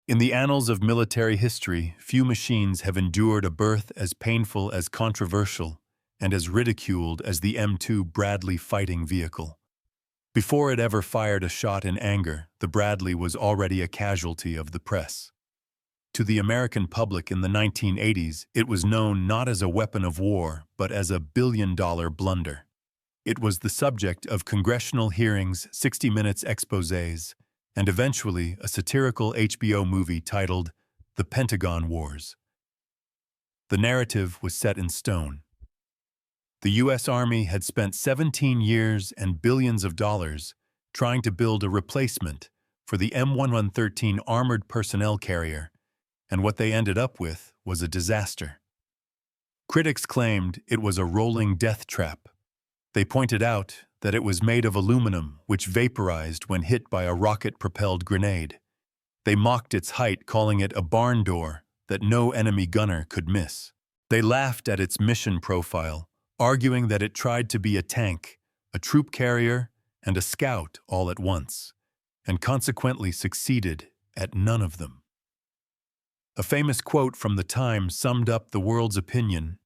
In the annals of military history, few machines have endured a birth as painful, as controversial, and as ridiculed as the M2 Bradley fighting vehicle. Before it ever fired a shot in anger, the Bradley was already a casualty of the press. To the American public in the 1980s, it was known not as a weapon of war, but as a billion-dollar blunder. It was the subject of congressional hearings, 60 Minutes exposés, and eventually a satirical HBO movie titled The Pentagon Wars. The narrative was set in stone. The U.S. Army had spent 17 years and billions of dollars trying to build a replacement for the M1 armored personnel carrier, and what they ended up with was a disaster. Critics claimed it was a rolling death trap. They pointed out that it was made of aluminum, which vaporized when hit by a rocket-propelled grenade. They mocked its height, calling it a barn door that no enemy gunner could miss. They laughed at its mission profile, arguing that it tried to be a tank, a troop carrier, and a scout all at once, and consequently succeeded at none of them. A famous quote from the time summed up the world's opinion: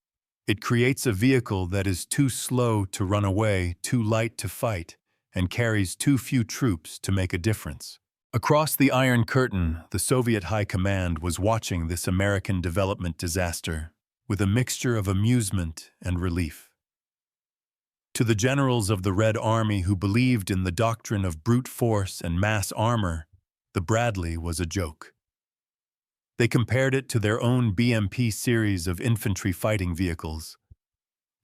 "It creates a vehicle that is too slow to run away, too light to fight, and carries too few troops to make a difference." Across the Iron Curtain, the Soviet High Command was watching this American development disaster with a mixture of amusement and relief. To the generals of the Red Army who believed in the doctrine of brute force and mass armor, the Bradley was a joke. They compared it to their own BMP series of infantry fighting vehicles.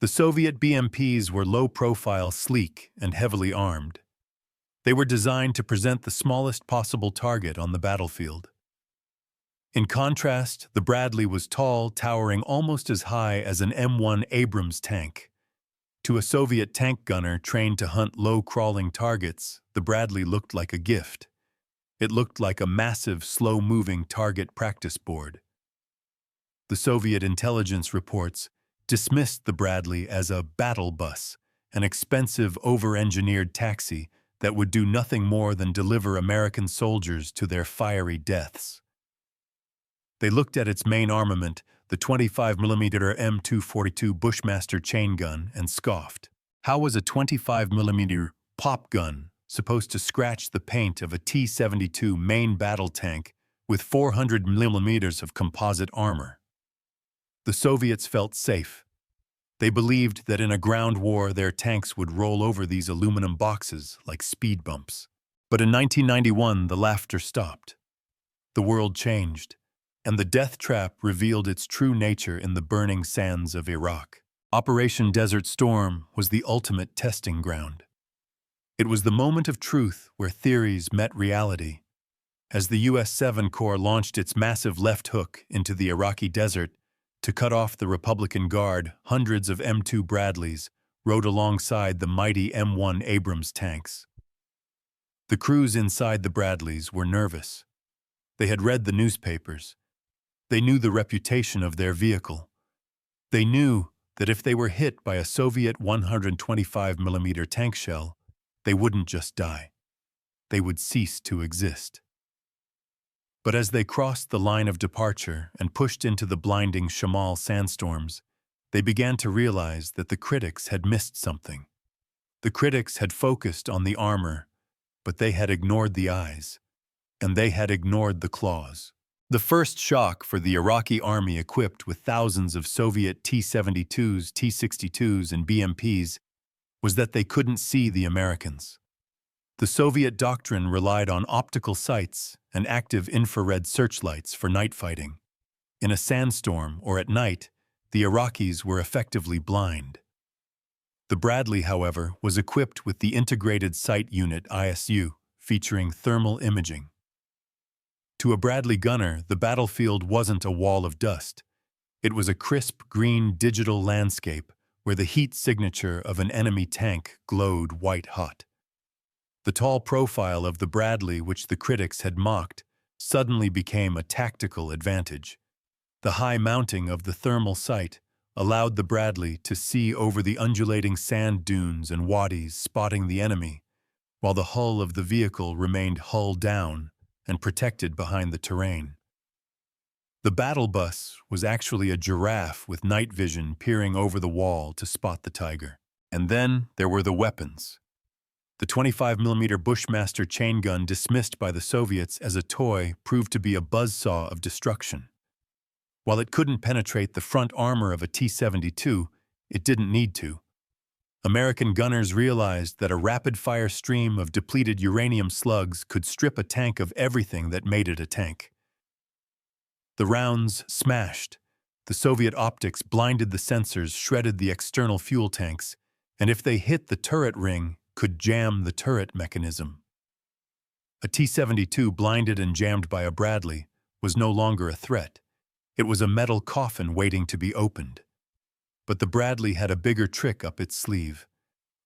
The Soviet BMPs were low-profile, sleek, and heavily armed. They were designed to present the smallest possible target on the battlefield. In contrast, the Bradley was tall, towering almost as high as an M1 Abrams tank. To a Soviet tank gunner trained to hunt low-crawling targets, the Bradley looked like a gift. It looked like a massive, slow-moving target practice board. The Soviet intelligence reports dismissed the Bradley as a battle bus, an expensive, over-engineered taxi that would do nothing more than deliver American soldiers to their fiery deaths. They looked at its main armament, the 25mm M242 Bushmaster chain gun, and scoffed. How was a 25mm pop gun supposed to scratch the paint of a T-72 main battle tank with 400mm of composite armor? The Soviets felt safe. They believed that in a ground war their tanks would roll over these aluminum boxes like speed bumps. But in 1991, the laughter stopped. The world changed, and the death trap revealed its true nature in the burning sands of Iraq. Operation Desert Storm was the ultimate testing ground. It was the moment of truth where theories met reality. As the U.S. 7 Corps launched its massive left hook into the Iraqi desert to cut off the Republican Guard, hundreds of M2 Bradleys rode alongside the mighty M1 Abrams tanks. The crews inside the Bradleys were nervous. They had read the newspapers. They knew the reputation of their vehicle. They knew that if they were hit by a Soviet 125mm tank shell, they wouldn't just die. They would cease to exist. But as they crossed the line of departure and pushed into the blinding Shamal sandstorms, they began to realize that the critics had missed something. The critics had focused on the armor, but they had ignored the eyes, and they had ignored the claws. The first shock for the Iraqi army equipped with thousands of Soviet T-72s, T-62s, and BMPs was that they couldn't see the Americans. The Soviet doctrine relied on optical sights and active infrared searchlights for night fighting. In a sandstorm or at night, the Iraqis were effectively blind. The Bradley, however, was equipped with the Integrated Sight Unit ISU, featuring thermal imaging. To a Bradley gunner, the battlefield wasn't a wall of dust. It was a crisp green digital landscape where the heat signature of an enemy tank glowed white-hot. The tall profile of the Bradley, which the critics had mocked, suddenly became a tactical advantage. The high mounting of the thermal sight allowed the Bradley to see over the undulating sand dunes and wadis, spotting the enemy, while the hull of the vehicle remained hull down and protected behind the terrain. The battle bus was actually a giraffe with night vision peering over the wall to spot the tiger. And then there were the weapons. The 25mm Bushmaster chain gun, dismissed by the Soviets as a toy, proved to be a buzzsaw of destruction. While it couldn't penetrate the front armor of a T-72, it didn't need to. American gunners realized that a rapid-fire stream of depleted uranium slugs could strip a tank of everything that made it a tank. The rounds smashed. The Soviet optics blinded the sensors, shredded the external fuel tanks, and if they hit the turret ring, could jam the turret mechanism. A T-72 blinded and jammed by a Bradley was no longer a threat. It was a metal coffin waiting to be opened. But the Bradley had a bigger trick up its sleeve,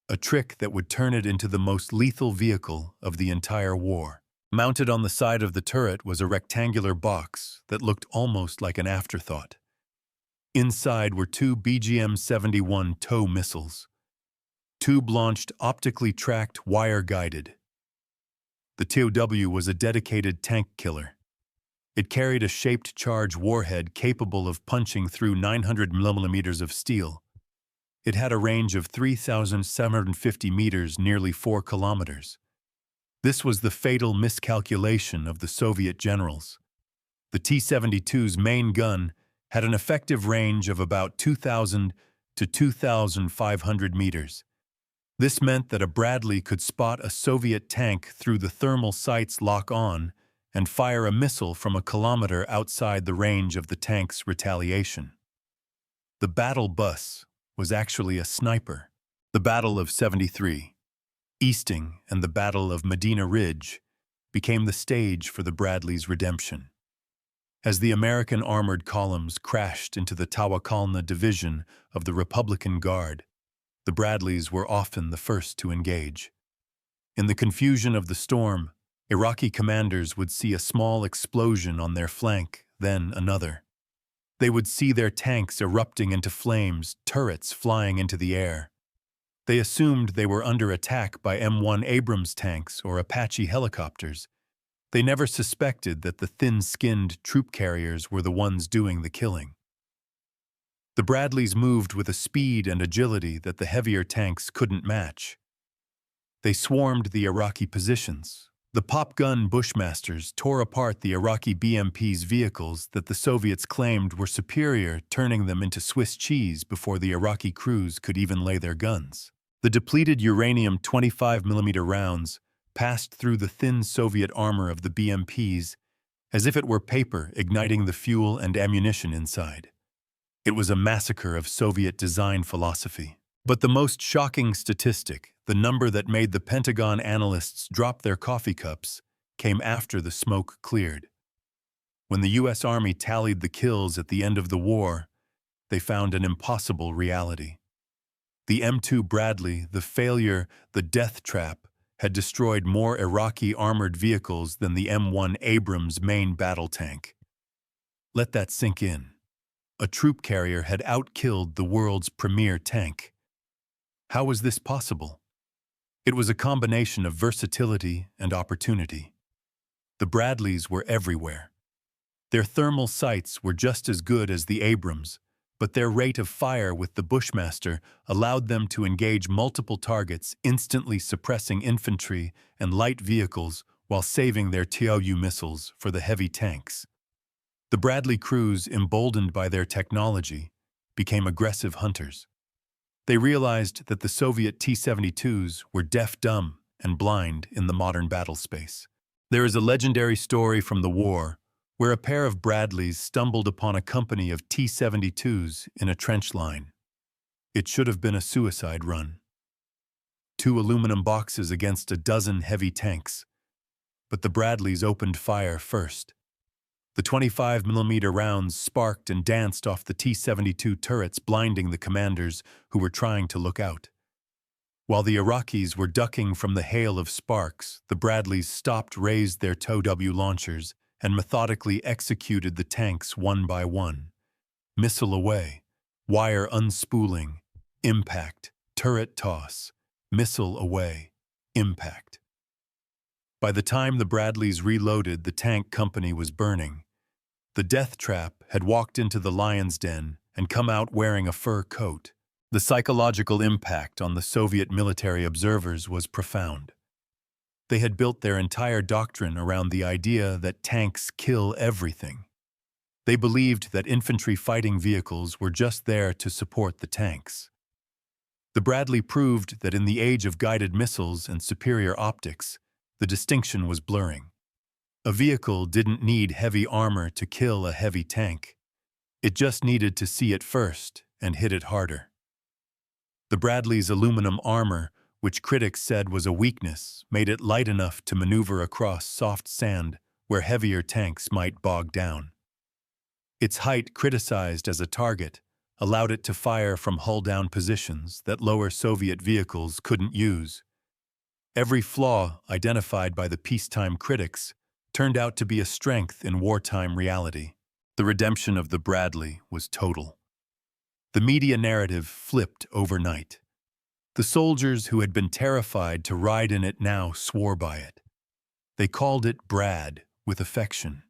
a trick that would turn it into the most lethal vehicle of the entire war. Mounted on the side of the turret was a rectangular box that looked almost like an afterthought. Inside were two BGM-71 tow missiles, tube-launched, optically tracked, wire-guided. The TOW was a dedicated tank killer. It carried a shaped charge warhead capable of punching through 900mm of steel. It had a range of 3,750 meters, nearly 4 kilometers. This was the fatal miscalculation of the Soviet generals. The T-72's main gun had an effective range of about 2,000 to 2,500 meters. This meant that a Bradley could spot a Soviet tank through the thermal sights lock on and fire a missile from a kilometer outside the range of the tank's retaliation. The battle bus was actually a sniper. The Battle of 73, Easting, and the Battle of Medina Ridge became the stage for the Bradley's redemption. As the American armored columns crashed into the Tawakalna division of the Republican Guard, the Bradleys were often the first to engage. In the confusion of the storm, Iraqi commanders would see a small explosion on their flank, then another. They would see their tanks erupting into flames, turrets flying into the air. They assumed they were under attack by M1 Abrams tanks or Apache helicopters. They never suspected that the thin-skinned troop carriers were the ones doing the killing. The Bradleys moved with a speed and agility that the heavier tanks couldn't match. They swarmed the Iraqi positions. The pop-gun Bushmasters tore apart the Iraqi BMP's vehicles that the Soviets claimed were superior, turning them into Swiss cheese before the Iraqi crews could even lay their guns. The depleted uranium 25mm rounds passed through the thin Soviet armor of the BMPs as if it were paper, igniting the fuel and ammunition inside. It was a massacre of Soviet design philosophy. But the most shocking statistic, the number that made the Pentagon analysts drop their coffee cups, came after the smoke cleared. When the U.S. Army tallied the kills at the end of the war, they found an impossible reality. The M2 Bradley, the failure, the death trap, had destroyed more Iraqi armored vehicles than the M1 Abrams main battle tank. Let that sink in. A troop carrier had outkilled the world's premier tank. How was this possible? It was a combination of versatility and opportunity. The Bradleys were everywhere. Their thermal sights were just as good as the Abrams, but their rate of fire with the Bushmaster allowed them to engage multiple targets, instantly suppressing infantry and light vehicles while saving their TOW missiles for the heavy tanks. The Bradley crews, emboldened by their technology, became aggressive hunters. They realized that the Soviet T-72s were deaf, dumb, and blind in the modern battle space. There is a legendary story from the war where a pair of Bradleys stumbled upon a company of T-72s in a trench line. It should have been a suicide run. 2 aluminum boxes against a dozen heavy tanks. But the Bradleys opened fire first. The 25mm rounds sparked and danced off the T-72 turrets, blinding the commanders who were trying to look out. While the Iraqis were ducking from the hail of sparks, the Bradleys stopped, raised their TOW launchers, and methodically executed the tanks one by one. Missile away, wire unspooling, impact, turret toss, missile away, impact. By the time the Bradleys reloaded, the tank company was burning. The death trap had walked into the lion's den and come out wearing a fur coat. The psychological impact on the Soviet military observers was profound. They had built their entire doctrine around the idea that tanks kill everything. They believed that infantry fighting vehicles were just there to support the tanks. The Bradley proved that in the age of guided missiles and superior optics, the distinction was blurring. A vehicle didn't need heavy armor to kill a heavy tank. It just needed to see it first and hit it harder. The Bradley's aluminum armor, which critics said was a weakness, made it light enough to maneuver across soft sand where heavier tanks might bog down. Its height, criticized as a target, allowed it to fire from hull-down positions that lower Soviet vehicles couldn't use. Every flaw identified by the peacetime critics turned out to be a strength in wartime reality. The redemption of the Bradley was total. The media narrative flipped overnight. The soldiers who had been terrified to ride in it now swore by it. They called it Brad with affection.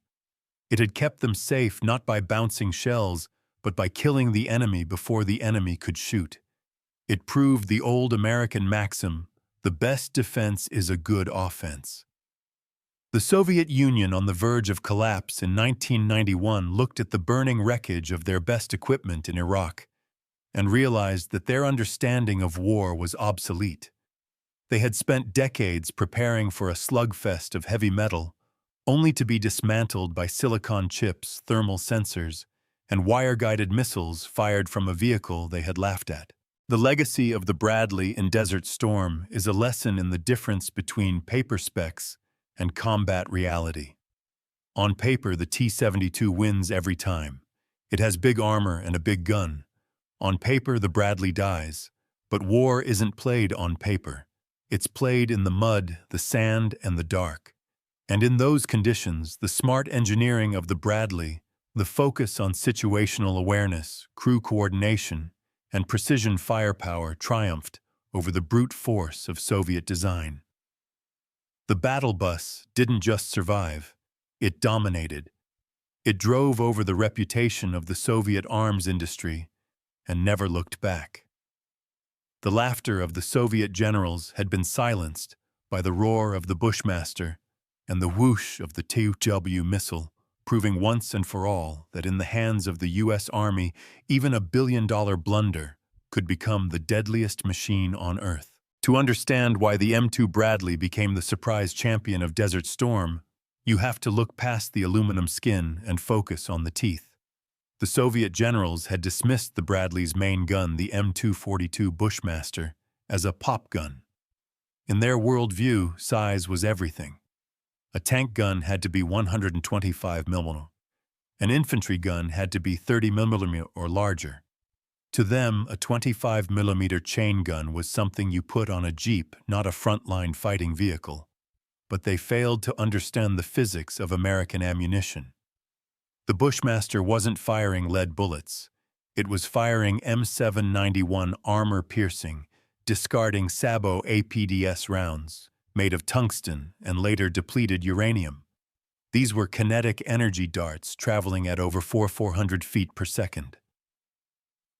It had kept them safe not by bouncing shells, but by killing the enemy before the enemy could shoot. It proved the old American maxim, the best defense is a good offense. The Soviet Union, on the verge of collapse in 1991, looked at the burning wreckage of their best equipment in Iraq and realized that their understanding of war was obsolete. They had spent decades preparing for a slugfest of heavy metal, only to be dismantled by silicon chips, thermal sensors, and wire-guided missiles fired from a vehicle they had laughed at. The legacy of the Bradley in Desert Storm is a lesson in the difference between paper specs and combat reality. On paper, the T-72 wins every time. It has big armor and a big gun. On paper, the Bradley dies. But war isn't played on paper. It's played in the mud, the sand, and the dark. And in those conditions, the smart engineering of the Bradley, the focus on situational awareness, crew coordination, and precision firepower triumphed over the brute force of Soviet design. The battle bus didn't just survive, it dominated. It drove over the reputation of the Soviet arms industry and never looked back. The laughter of the Soviet generals had been silenced by the roar of the Bushmaster and the whoosh of the T-72 missile, proving once and for all that in the hands of the U.S. Army, even a billion-dollar blunder could become the deadliest machine on Earth. To understand why the M2 Bradley became the surprise champion of Desert Storm, you have to look past the aluminum skin and focus on the teeth. The Soviet generals had dismissed the Bradley's main gun, the M242 Bushmaster, as a pop gun. In their worldview, size was everything. A tank gun had to be 125 mm. An infantry gun had to be 30 mm or larger. To them, a 25 mm chain gun was something you put on a jeep, not a frontline fighting vehicle. But they failed to understand the physics of American ammunition. The Bushmaster wasn't firing lead bullets. It was firing M791 armor-piercing, discarding Sabo APDS rounds, made of tungsten and later depleted uranium. These were kinetic energy darts traveling at over 400 feet per second.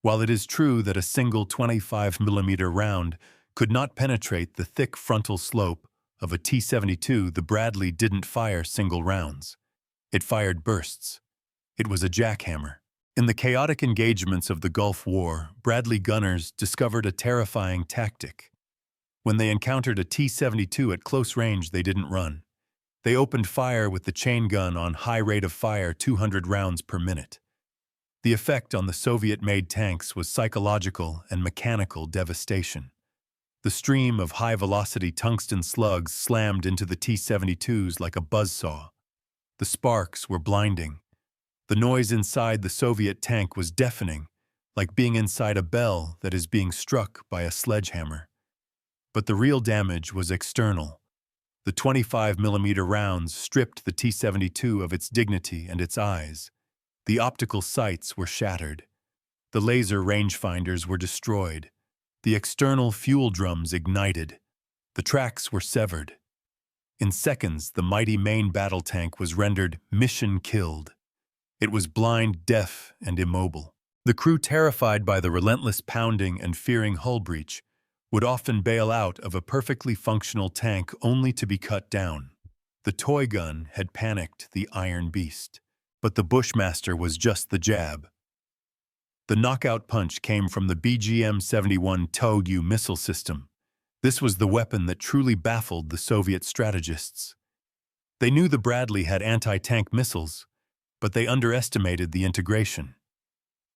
While it is true that a single 25 mm round could not penetrate the thick frontal slope of a T-72, the Bradley didn't fire single rounds. It fired bursts. It was a jackhammer. In the chaotic engagements of the Gulf War, Bradley gunners discovered a terrifying tactic. When they encountered a T-72 at close range, they didn't run. They opened fire with the chain gun on high rate of fire, 200 rounds per minute. The effect on the Soviet-made tanks was psychological and mechanical devastation. The stream of high-velocity tungsten slugs slammed into the T-72s like a buzzsaw. The sparks were blinding. The noise inside the Soviet tank was deafening, like being inside a bell that is being struck by a sledgehammer. But the real damage was external. The 25 mm rounds stripped the T-72 of its dignity and its eyes. The optical sights were shattered. The laser rangefinders were destroyed. The external fuel drums ignited. The tracks were severed. In seconds, the mighty main battle tank was rendered mission killed. It was blind, deaf, and immobile. The crew, terrified by the relentless pounding and fearing hull breach, would often bail out of a perfectly functional tank only to be cut down. The toy gun had panicked the Iron Beast, but the Bushmaster was just the jab. The knockout punch came from the BGM-71 TOW missile system. This was the weapon that truly baffled the Soviet strategists. They knew the Bradley had anti-tank missiles, but they underestimated the integration.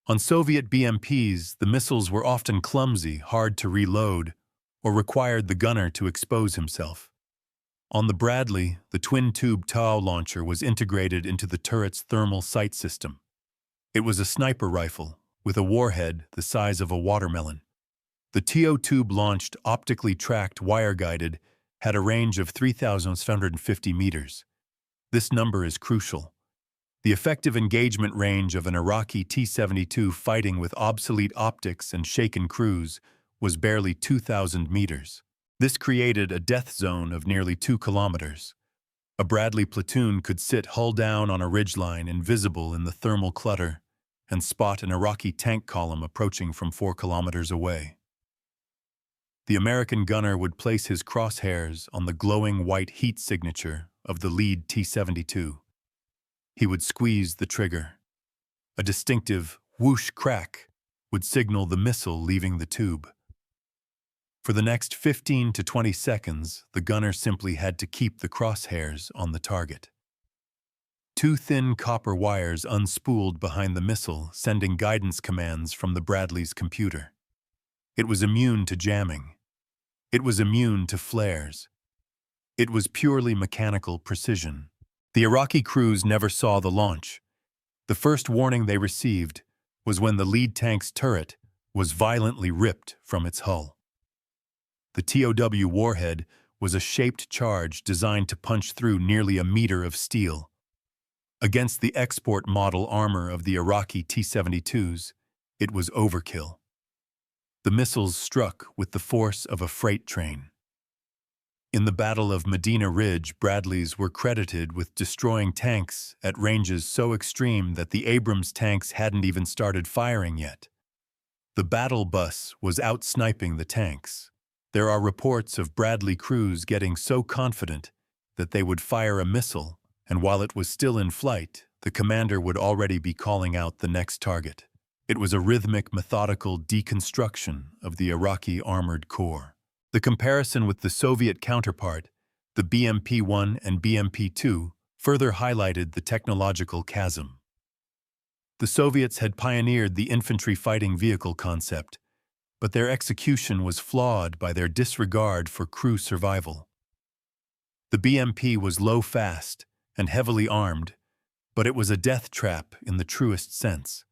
On Soviet BMPs, the missiles were often clumsy, hard to reload, or required the gunner to expose himself. On the Bradley, the twin-tube TOW launcher was integrated into the turret's thermal sight system. It was a sniper rifle, with a warhead the size of a watermelon. The TO tube-launched, optically tracked, wire-guided, had a range of 3,750 meters. This number is crucial. The effective engagement range of an Iraqi T-72 fighting with obsolete optics and shaken crews was barely 2,000 meters. This created a death zone of nearly 2 kilometers. A Bradley platoon could sit hull down on a ridgeline, invisible in the thermal clutter, and spot an Iraqi tank column approaching from 4 kilometers away. The American gunner would place his crosshairs on the glowing white heat signature of the lead T-72. He would squeeze the trigger. A distinctive whoosh crack would signal the missile leaving the tube. For the next 15 to 20 seconds, the gunner simply had to keep the crosshairs on the target. 2 thin copper wires unspooled behind the missile, sending guidance commands from the Bradley's computer. It was immune to jamming. It was immune to flares. It was purely mechanical precision. The Iraqi crews never saw the launch. The first warning they received was when the lead tank's turret was violently ripped from its hull. The TOW warhead was a shaped charge designed to punch through nearly a meter of steel. Against the export model armor of the Iraqi T-72s, it was overkill. The missiles struck with the force of a freight train. In the Battle of Medina Ridge, Bradleys were credited with destroying tanks at ranges so extreme that the Abrams tanks hadn't even started firing yet. The battle bus was out-sniping the tanks. There are reports of Bradley crews getting so confident that they would fire a missile, and while it was still in flight, the commander would already be calling out the next target. It was a rhythmic, methodical deconstruction of the Iraqi armored corps. The comparison with the Soviet counterpart, the BMP-1 and BMP-2, further highlighted the technological chasm. The Soviets had pioneered the infantry fighting vehicle concept, but their execution was flawed by their disregard for crew survival. The BMP was low-fast and heavily armed, but it was a death trap in the truest sense.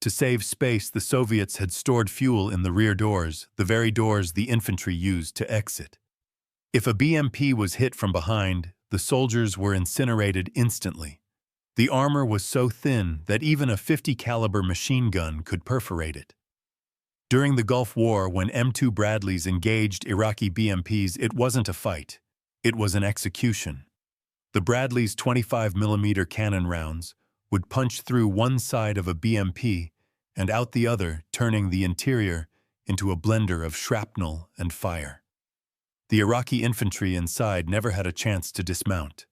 To save space, the Soviets had stored fuel in the rear doors, the very doors the infantry used to exit. If a BMP was hit from behind, the soldiers were incinerated instantly. The armor was so thin that even a .50 caliber machine gun could perforate it. During the Gulf War, when M2 Bradleys engaged Iraqi BMPs, it wasn't a fight. It was an execution. The Bradley's 25mm cannon rounds would punch through one side of a BMP and out the other, turning the interior into a blender of shrapnel and fire. The Iraqi infantry inside never had a chance to dismount.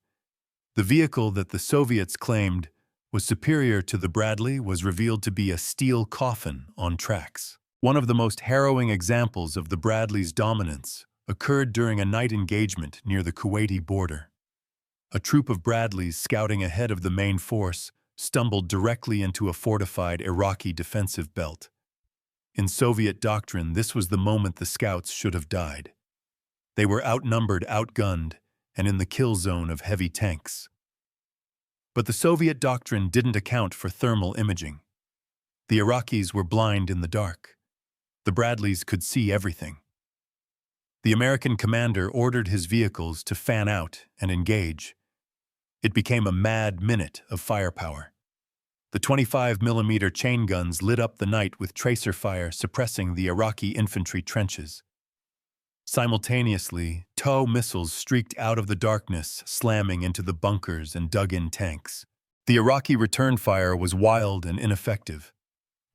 The vehicle that the Soviets claimed was superior to the Bradley was revealed to be a steel coffin on tracks. One of the most harrowing examples of the Bradley's dominance occurred during a night engagement near the Kuwaiti border. A troop of Bradleys scouting ahead of the main force stumbled directly into a fortified Iraqi defensive belt. In Soviet doctrine, this was the moment the scouts should have died. They were outnumbered, outgunned, and in the kill zone of heavy tanks. But the Soviet doctrine didn't account for thermal imaging. The Iraqis were blind in the dark. The Bradleys could see everything. The American commander ordered his vehicles to fan out and engage. It became a mad minute of firepower. The 25mm chain guns lit up the night with tracer fire, suppressing the Iraqi infantry trenches. Simultaneously, TOW missiles streaked out of the darkness, slamming into the bunkers and dug-in tanks. The Iraqi return fire was wild and ineffective.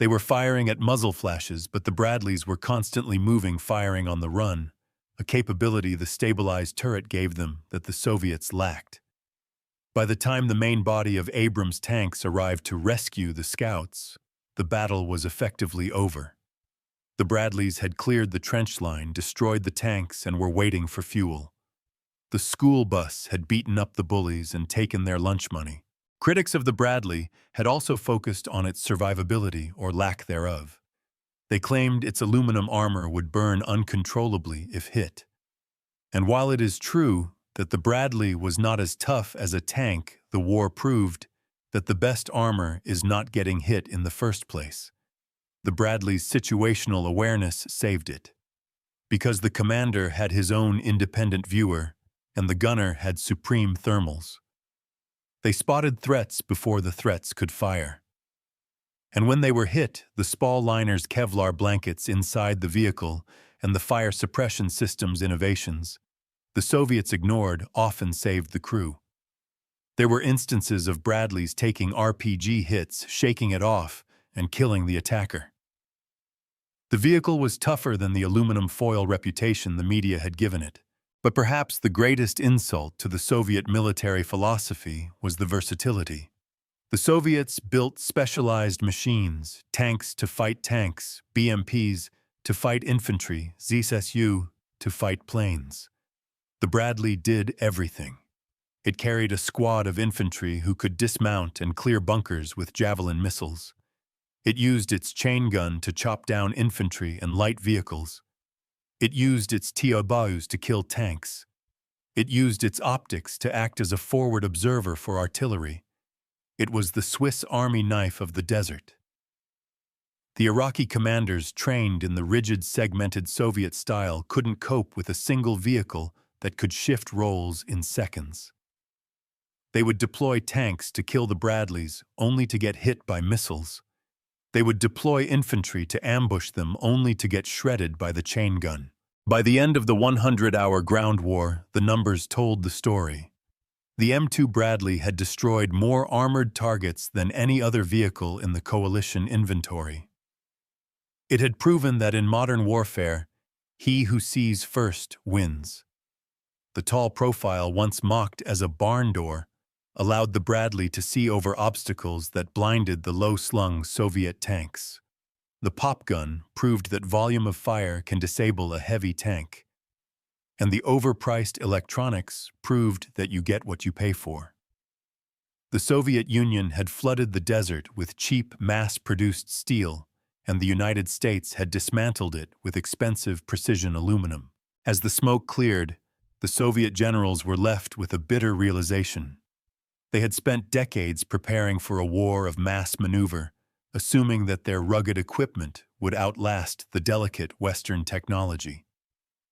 They were firing at muzzle flashes, but the Bradleys were constantly moving, firing on the run, a capability the stabilized turret gave them that the Soviets lacked. By the time the main body of Abrams tanks arrived to rescue the scouts, the battle was effectively over. The Bradleys had cleared the trench line, destroyed the tanks, and were waiting for fuel. The school bus had beaten up the bullies and taken their lunch money. Critics of the Bradley had also focused on its survivability or lack thereof. They claimed its aluminum armor would burn uncontrollably if hit. And while it is true that the Bradley was not as tough as a tank, the war proved that the best armor is not getting hit in the first place. The Bradley's situational awareness saved it. Because the commander had his own independent viewer, and the gunner had supreme thermals. They spotted threats before the threats could fire. And when they were hit, the Spall liner's Kevlar blankets inside the vehicle and the fire suppression system's innovations, the Soviets ignored, often saved the crew. There were instances of Bradleys taking RPG hits, shaking it off, and killing the attacker. The vehicle was tougher than the aluminum foil reputation the media had given it. But perhaps the greatest insult to the Soviet military philosophy was the versatility. The Soviets built specialized machines, tanks to fight tanks, BMPs to fight infantry, ZSU to fight planes. The Bradley did everything. It carried a squad of infantry who could dismount and clear bunkers with Javelin missiles. It used its chain gun to chop down infantry and light vehicles. It used its T-72s to kill tanks. It used its optics to act as a forward observer for artillery. It was the Swiss Army knife of the desert. The Iraqi commanders, trained in the rigid, segmented Soviet style, couldn't cope with a single vehicle that could shift roles in seconds. They would deploy tanks to kill the Bradleys, only to get hit by missiles. They would deploy infantry to ambush them, only to get shredded by the chain gun. By the end of the 100-hour ground war, the numbers told the story. The M2 Bradley had destroyed more armored targets than any other vehicle in the coalition inventory. It had proven that in modern warfare, he who sees first wins. The tall profile, once mocked as a barn door, allowed the Bradley to see over obstacles that blinded the low-slung Soviet tanks. The pop gun proved that volume of fire can disable a heavy tank. And the overpriced electronics proved that you get what you pay for. The Soviet Union had flooded the desert with cheap, mass-produced steel, and the United States had dismantled it with expensive precision aluminum. As the smoke cleared, the Soviet generals were left with a bitter realization. They had spent decades preparing for a war of mass maneuver, assuming that their rugged equipment would outlast the delicate Western technology.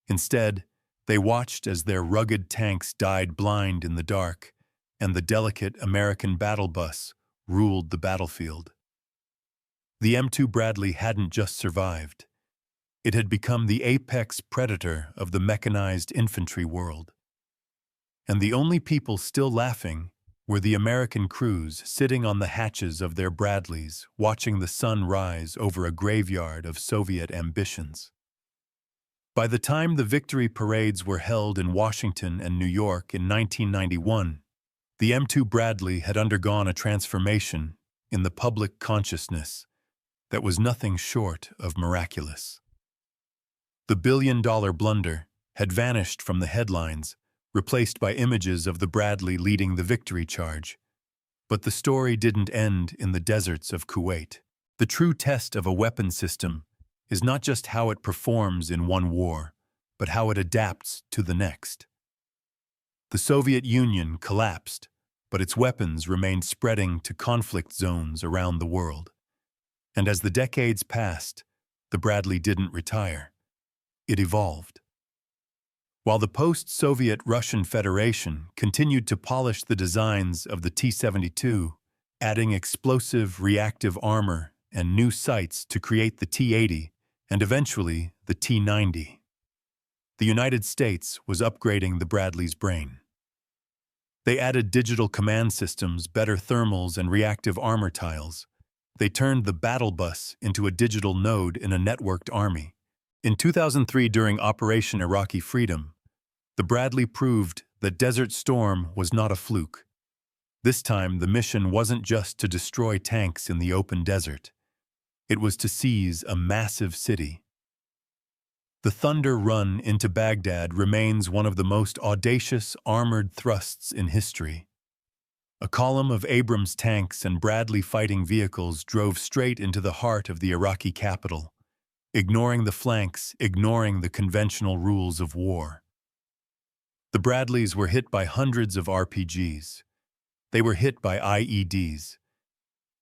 Instead, they watched as their rugged tanks died blind in the dark, and the delicate American battle bus ruled the battlefield. The M2 Bradley hadn't just survived. It had become the apex predator of the mechanized infantry world. And the only people still laughing were the American crews sitting on the hatches of their Bradleys, watching the sun rise over a graveyard of Soviet ambitions. By the time the victory parades were held in Washington and New York in 1991, the M2 Bradley had undergone a transformation in the public consciousness that was nothing short of miraculous. The billion-dollar blunder had vanished from the headlines, replaced by images of the Bradley leading the victory charge. But the story didn't end in the deserts of Kuwait. The true test of a weapon system is not just how it performs in one war, but how it adapts to the next. The Soviet Union collapsed, but its weapons remained spreading to conflict zones around the world. And as the decades passed, the Bradley didn't retire. It evolved. While the post-Soviet Russian Federation continued to polish the designs of the T-72, adding explosive reactive armor and new sights to create the T-80 and eventually the T-90. the United States was upgrading the Bradley's brain. They added digital command systems, better thermals, and reactive armor tiles. They turned the battle bus into a digital node in a networked army. In 2003, during Operation Iraqi Freedom, the Bradley proved that Desert Storm was not a fluke. This time, the mission wasn't just to destroy tanks in the open desert. It was to seize a massive city. The Thunder Run into Baghdad remains one of the most audacious armored thrusts in history. A column of Abrams tanks and Bradley fighting vehicles drove straight into the heart of the Iraqi capital, ignoring the flanks, ignoring the conventional rules of war. The Bradleys were hit by hundreds of RPGs. They were hit by IEDs.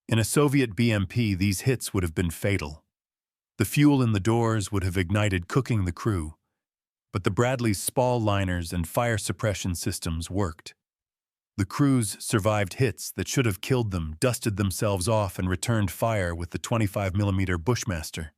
In a Soviet BMP, these hits would have been fatal. The fuel in the doors would have ignited, cooking the crew. But the Bradley's spall liners and fire suppression systems worked. The crews survived hits that should have killed them, dusted themselves off, and returned fire with the 25mm Bushmaster.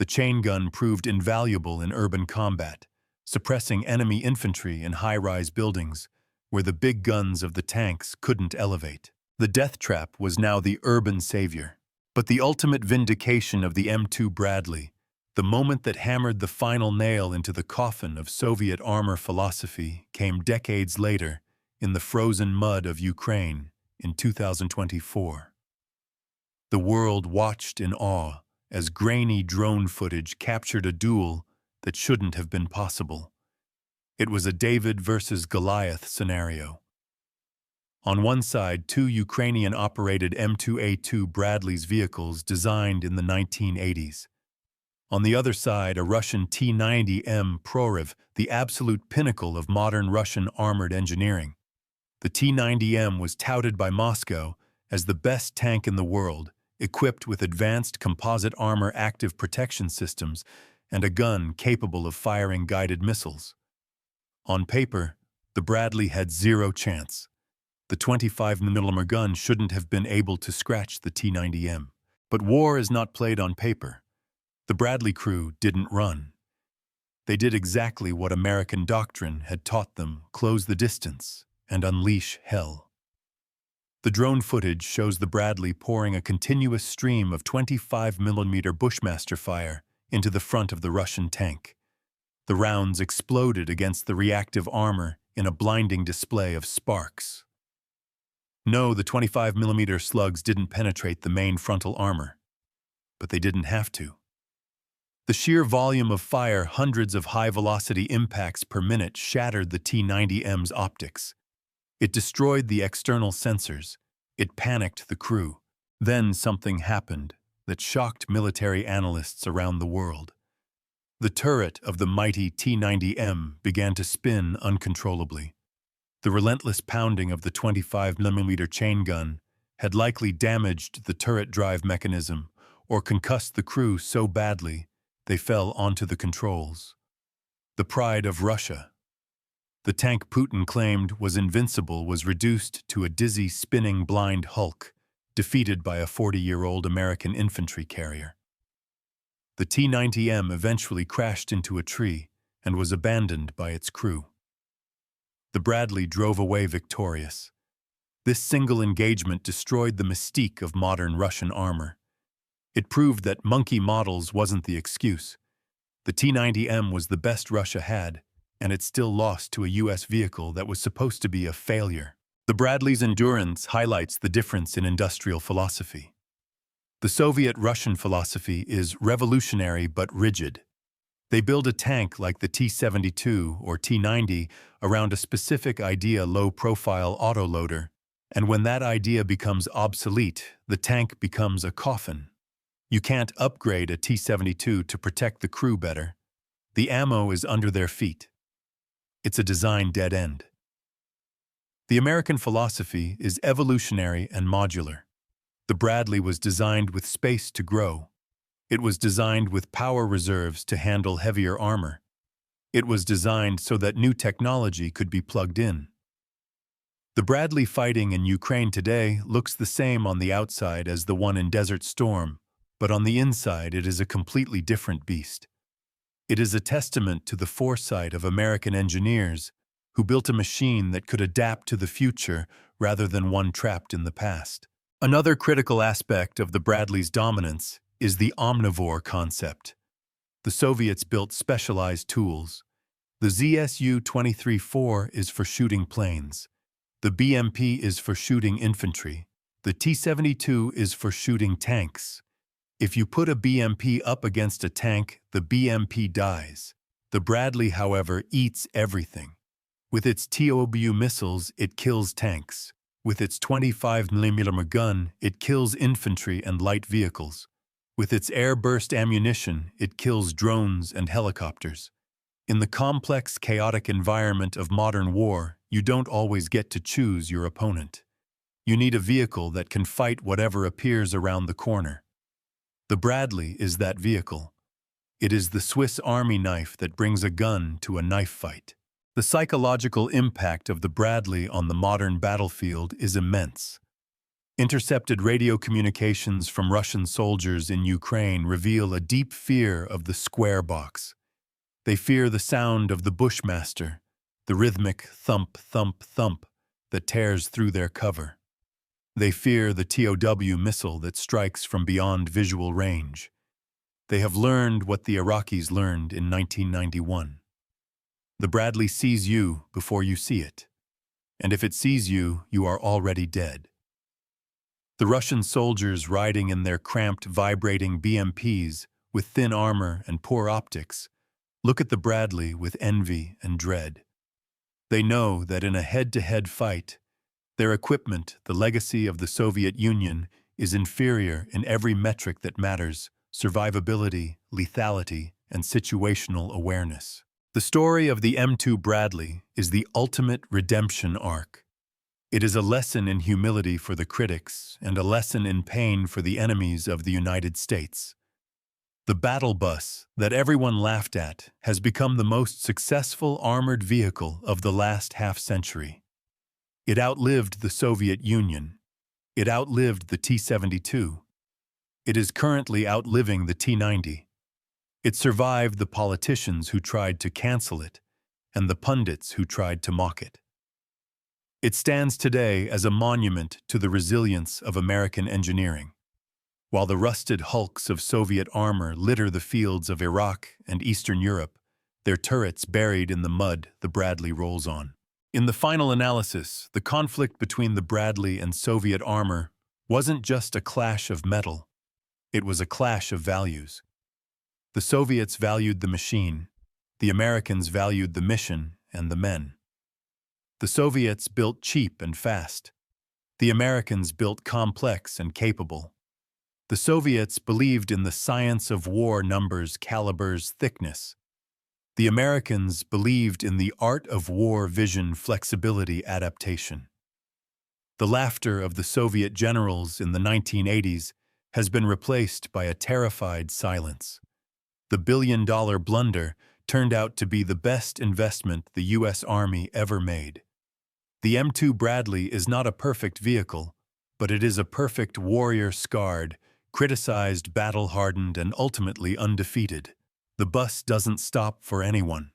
The chain gun proved invaluable in urban combat, suppressing enemy infantry in high-rise buildings where the big guns of the tanks couldn't elevate. The death trap was now the urban savior. But the ultimate vindication of the M2 Bradley, the moment that hammered the final nail into the coffin of Soviet armor philosophy, came decades later in the frozen mud of Ukraine in 2024. The world watched in awe as grainy drone footage captured a duel that shouldn't have been possible. It was a David versus Goliath scenario. On one side, two Ukrainian-operated M2A2 Bradley's vehicles designed in the 1980s. On the other side, a Russian T-90M Proryev, the absolute pinnacle of modern Russian armored engineering. The T-90M was touted by Moscow as the best tank in the world, equipped with advanced composite armor active protection systems and a gun capable of firing guided missiles. On paper, the Bradley had zero chance. The 25mm gun shouldn't have been able to scratch the T-90M. But war is not played on paper. The Bradley crew didn't run. They did exactly what American doctrine had taught them: close the distance and unleash hell. The drone footage shows the Bradley pouring a continuous stream of 25mm Bushmaster fire into the front of the Russian tank. The rounds exploded against the reactive armor in a blinding display of sparks. No, the 25mm slugs didn't penetrate the main frontal armor, but they didn't have to. The sheer volume of fire, hundreds of high-velocity impacts per minute, shattered the T-90M's optics. It destroyed the external sensors. It panicked the crew. Then something happened that shocked military analysts around the world. The turret of the mighty T-90M began to spin uncontrollably. The relentless pounding of the 25mm chain gun had likely damaged the turret drive mechanism or concussed the crew so badly they fell onto the controls. The pride of Russia. The tank Putin claimed was invincible was reduced to a dizzy, spinning, blind hulk, defeated by a 40-year-old American infantry carrier. The T-90M eventually crashed into a tree and was abandoned by its crew. The Bradley drove away victorious. This single engagement destroyed the mystique of modern Russian armor. It proved that monkey models wasn't the excuse. The T-90M was the best Russia had, and it still lost to a U.S. vehicle that was supposed to be a failure. The Bradley's endurance highlights the difference in industrial philosophy. The Soviet-Russian philosophy is revolutionary but rigid. They build a tank like the T-72 or T-90 around a specific idea: low-profile autoloader, and when that idea becomes obsolete, the tank becomes a coffin. You can't upgrade a T-72 to protect the crew better. The ammo is under their feet. It's a design dead end. The American philosophy is evolutionary and modular. The Bradley was designed with space to grow. It was designed with power reserves to handle heavier armor. It was designed so that new technology could be plugged in. The Bradley fighting in Ukraine today looks the same on the outside as the one in Desert Storm, but on the inside it is a completely different beast. It is a testament to the foresight of American engineers who built a machine that could adapt to the future rather than one trapped in the past. Another critical aspect of the Bradley's dominance is the omnivore concept. The Soviets built specialized tools. The ZSU-23-4 is for shooting planes. The BMP is for shooting infantry. The T-72 is for shooting tanks. If you put a BMP up against a tank, the BMP dies. The Bradley, however, eats everything. With its TOW missiles, it kills tanks. With its 25mm gun, it kills infantry and light vehicles. With its air-burst ammunition, it kills drones and helicopters. In the complex, chaotic environment of modern war, you don't always get to choose your opponent. You need a vehicle that can fight whatever appears around the corner. The Bradley is that vehicle. It is the Swiss Army knife that brings a gun to a knife fight. The psychological impact of the Bradley on the modern battlefield is immense. Intercepted radio communications from Russian soldiers in Ukraine reveal a deep fear of the square box. They fear the sound of the Bushmaster, the rhythmic thump, thump, thump that tears through their cover. They fear the TOW missile that strikes from beyond visual range. They have learned what the Iraqis learned in 1991. The Bradley sees you before you see it. And if it sees you, you are already dead. The Russian soldiers riding in their cramped, vibrating BMPs with thin armor and poor optics look at the Bradley with envy and dread. They know that in a head-to-head fight, their equipment, the legacy of the Soviet Union, is inferior in every metric that matters: survivability, lethality, and situational awareness. The story of the M2 Bradley is the ultimate redemption arc. It is a lesson in humility for the critics and a lesson in pain for the enemies of the United States. The battle bus that everyone laughed at has become the most successful armored vehicle of the last half-century. It outlived the Soviet Union. It outlived the T-72. It is currently outliving the T-90. It survived the politicians who tried to cancel it and the pundits who tried to mock it. It stands today as a monument to the resilience of American engineering. While the rusted hulks of Soviet armor litter the fields of Iraq and Eastern Europe, their turrets buried in the mud the Bradley rolls on. In the final analysis, the conflict between the Bradley and Soviet armor wasn't just a clash of metal. It was a clash of values. The Soviets valued the machine. The Americans valued the mission and the men. The Soviets built cheap and fast. The Americans built complex and capable. The Soviets believed in the science of war: numbers, calibers, thickness. The Americans believed in the art of war: vision, flexibility, adaptation. The laughter of the Soviet generals in the 1980s has been replaced by a terrified silence. The billion-dollar blunder turned out to be the best investment the U.S. Army ever made. The M2 Bradley is not a perfect vehicle, but it is a perfect warrior: scarred, criticized, battle-hardened, and ultimately undefeated. The bus doesn't stop for anyone.